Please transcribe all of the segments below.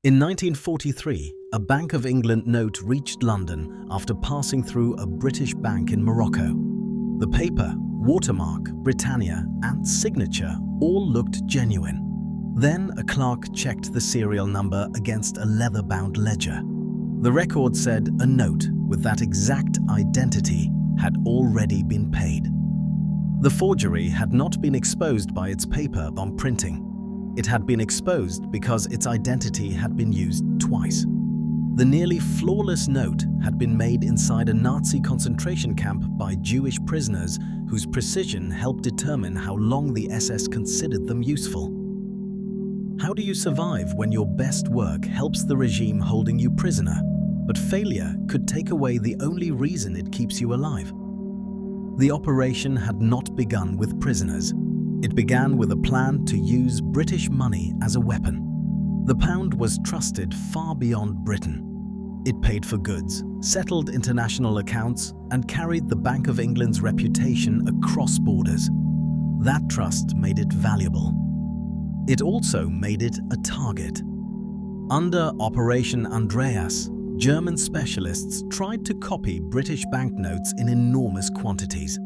In 1943, a Bank of England note reached London after passing through a British bank in Morocco. The paper, watermark, Britannia, and signature all looked genuine. Then a clerk checked the serial number against a leather-bound ledger. The record said a note with that exact identity had already been paid. The forgery had not been exposed by its paper on printing. It had been exposed because its identity had been used twice. The nearly flawless note had been made inside a Nazi concentration camp by Jewish prisoners whose precision helped determine how long the SS considered them useful. How do you survive when your best work helps the regime holding you prisoner, but failure could take away the only reason it keeps you alive? The operation had not begun with prisoners. It began with a plan to use British money as a weapon. The pound was trusted far beyond Britain. It paid for goods, settled international accounts, and carried the Bank of England's reputation across borders. That trust made it valuable. It also made it a target. Under Operation Andreas, German specialists tried to copy British banknotes in enormous quantities.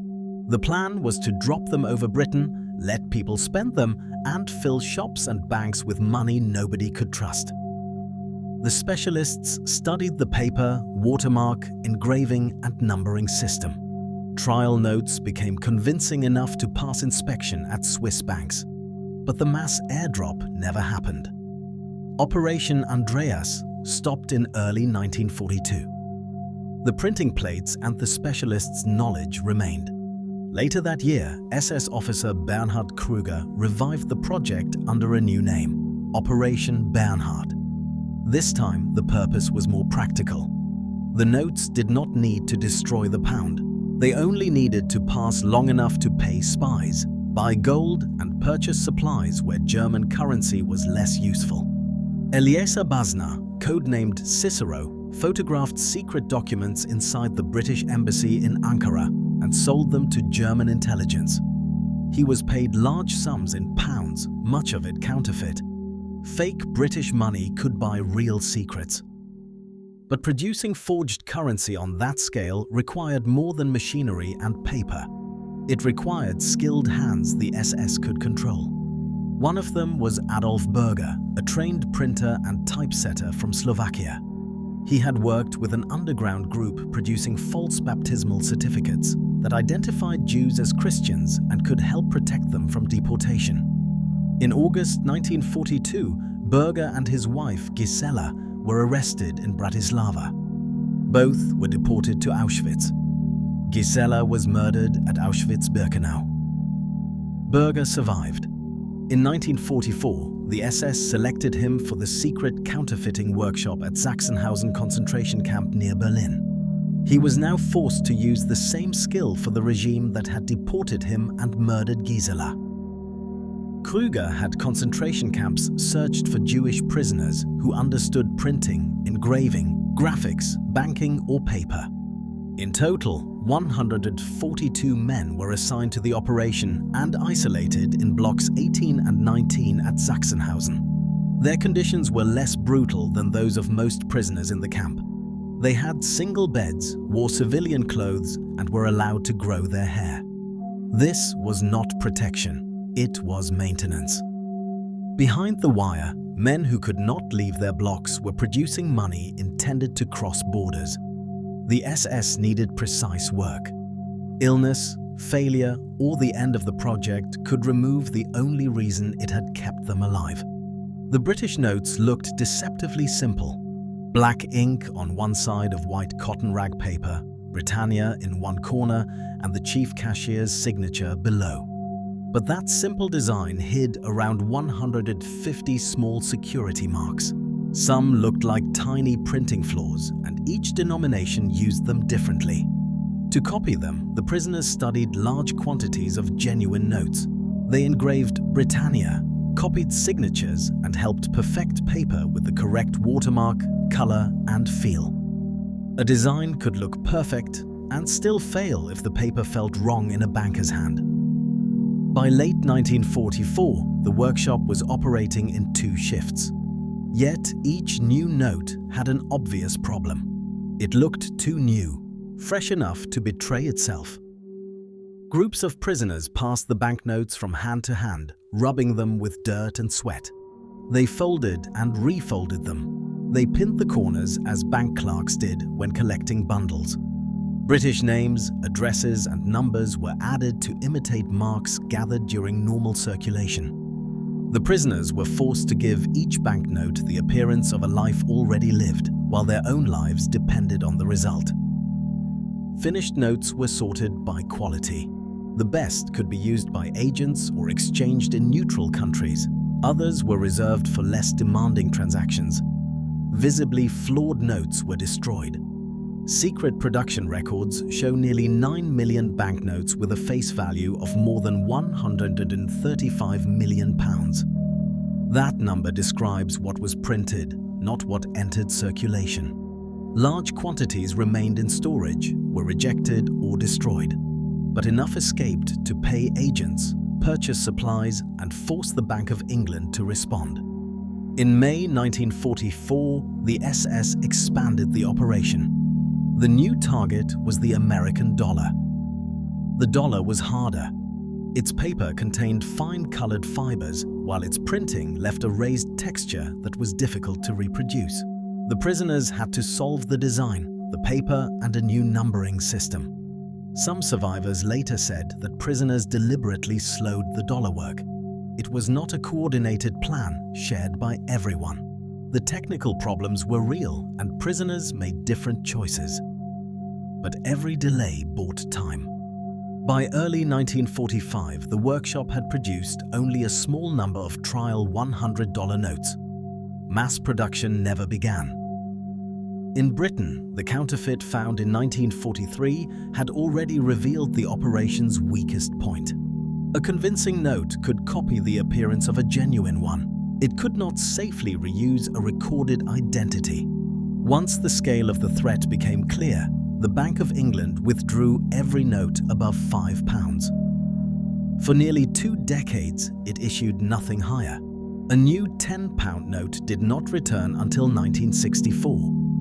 The plan was to drop them over Britain, let people spend them, and fill shops and banks with money nobody could trust. The specialists studied the paper, watermark, engraving, and numbering system. Trial notes became convincing enough to pass inspection at Swiss banks. But the mass airdrop never happened. Operation Andreas stopped in early 1942. The printing plates and the specialists' knowledge remained. Later that year, SS officer Bernhard Krüger revived the project under a new name, Operation Bernhard. This time, the purpose was more practical. The notes did not need to destroy the pound. They only needed to pass long enough to pay spies, buy gold, and purchase supplies where German currency was less useful. Eliezer Basner, codenamed Cicero, photographed secret documents inside the British embassy in Ankara and sold them to German intelligence. He was paid large sums in pounds, much of it counterfeit. Fake British money could buy real secrets. But producing forged currency on that scale required more than machinery and paper. It required skilled hands the SS could control. One of them was Adolf Berger, a trained printer and typesetter from Slovakia. He had worked with an underground group producing false baptismal certificates that identified Jews as Christians and could help protect them from deportation. In August 1942, Berger and his wife Gisela were arrested in Bratislava. Both were deported to Auschwitz. Gisela was murdered at Auschwitz-Birkenau. Berger survived. In 1944, the SS selected him for the secret counterfeiting workshop at Sachsenhausen concentration camp near Berlin. He was now forced to use the same skill for the regime that had deported him and murdered Gisela. Krüger had concentration camps searched for Jewish prisoners who understood printing, engraving, graphics, banking, or paper. In total, 142 men were assigned to the operation and isolated in blocks 18 and 19 at Sachsenhausen. Their conditions were less brutal than those of most prisoners in the camp. They had single beds, wore civilian clothes, and were allowed to grow their hair. This was not protection, it was maintenance. Behind the wire, men who could not leave their blocks were producing money intended to cross borders. The SS needed precise work. Illness, failure, or the end of the project could remove the only reason it had kept them alive. The British notes looked deceptively simple. Black ink on one side of white cotton rag paper, Britannia in one corner, and the chief cashier's signature below. But that simple design hid around 150 small security marks. Some looked like tiny printing flaws, and each denomination used them differently. To copy them, the prisoners studied large quantities of genuine notes. They engraved Britannia, copied signatures, and helped perfect paper with the correct watermark, color, and feel. A design could look perfect and still fail if the paper felt wrong in a banker's hand. By late 1944, the workshop was operating in 2 shifts. Yet each new note had an obvious problem. It looked too new, fresh enough to betray itself. Groups of prisoners passed the banknotes from hand to hand, rubbing them with dirt and sweat. They folded and refolded them. They pinned the corners as bank clerks did when collecting bundles. British names, addresses, and numbers were added to imitate marks gathered during normal circulation. The prisoners were forced to give each banknote the appearance of a life already lived, while their own lives depended on the result. Finished notes were sorted by quality. The best could be used by agents or exchanged in neutral countries. Others were reserved for less demanding transactions. Visibly flawed notes were destroyed. Secret production records show nearly 9 million banknotes with a face value of more than £135 million. That number describes what was printed, not what entered circulation. Large quantities remained in storage, were rejected or destroyed, but enough escaped to pay agents, purchase supplies, and force the Bank of England to respond. In May 1944, the SS expanded the operation. The new target was the American dollar. The dollar was harder. Its paper contained fine-colored fibers, while its printing left a raised texture that was difficult to reproduce. The prisoners had to solve the design, the paper, and a new numbering system. Some survivors later said that prisoners deliberately slowed the dollar work. It was not a coordinated plan shared by everyone. The technical problems were real, and prisoners made different choices. But every delay bought time. By early 1945, the workshop had produced only a small number of trial $100 notes. Mass production never began. In Britain, the counterfeit found in 1943 had already revealed the operation's weakest point. A convincing note could copy the appearance of a genuine one. It could not safely reuse a recorded identity. Once the scale of the threat became clear, the Bank of England withdrew every note above £5. For nearly 2 decades, it issued nothing higher. A new £10 note did not return until 1964,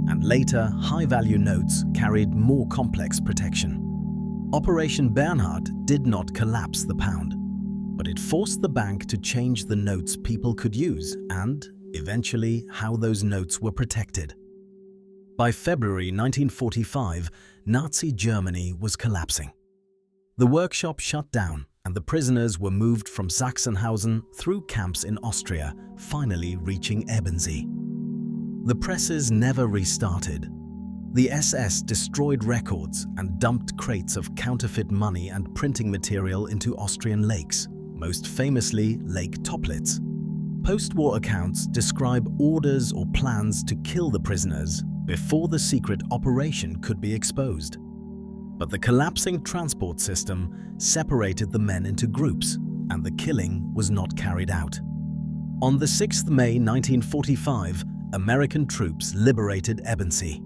and later high-value notes carried more complex protection. Operation Bernhard did not collapse the pound, but it forced the bank to change the notes people could use and, eventually, how those notes were protected. By February 1945, Nazi Germany was collapsing. The workshop shut down, and the prisoners were moved from Sachsenhausen through camps in Austria, finally reaching Ebensee. The presses never restarted. The SS destroyed records and dumped crates of counterfeit money and printing material into Austrian lakes, most famously Lake Toplitz. Post-war accounts describe orders or plans to kill the prisoners before the secret operation could be exposed. But the collapsing transport system separated the men into groups, and the killing was not carried out. On the 6th May 1945, American troops liberated Ebensee.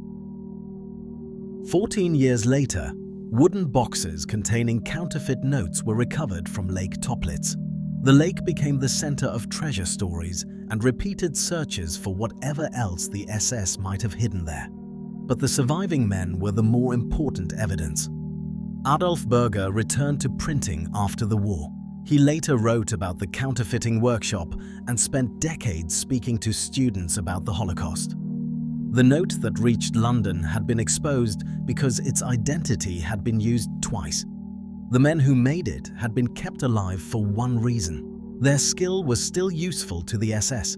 14 years later, wooden boxes containing counterfeit notes were recovered from Lake Toplitz. The lake became the center of treasure stories and repeated searches for whatever else the SS might have hidden there. But the surviving men were the more important evidence. Adolf Berger returned to printing after the war. He later wrote about the counterfeiting workshop and spent decades speaking to students about the Holocaust. The note that reached London had been exposed because its identity had been used twice. The men who made it had been kept alive for one reason. Their skill was still useful to the SS.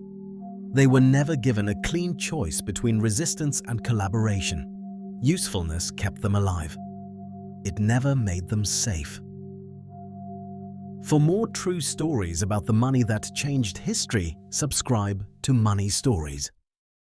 They were never given a clean choice between resistance and collaboration. Usefulness kept them alive. It never made them safe. For more true stories about the money that changed history, subscribe to Money Stories.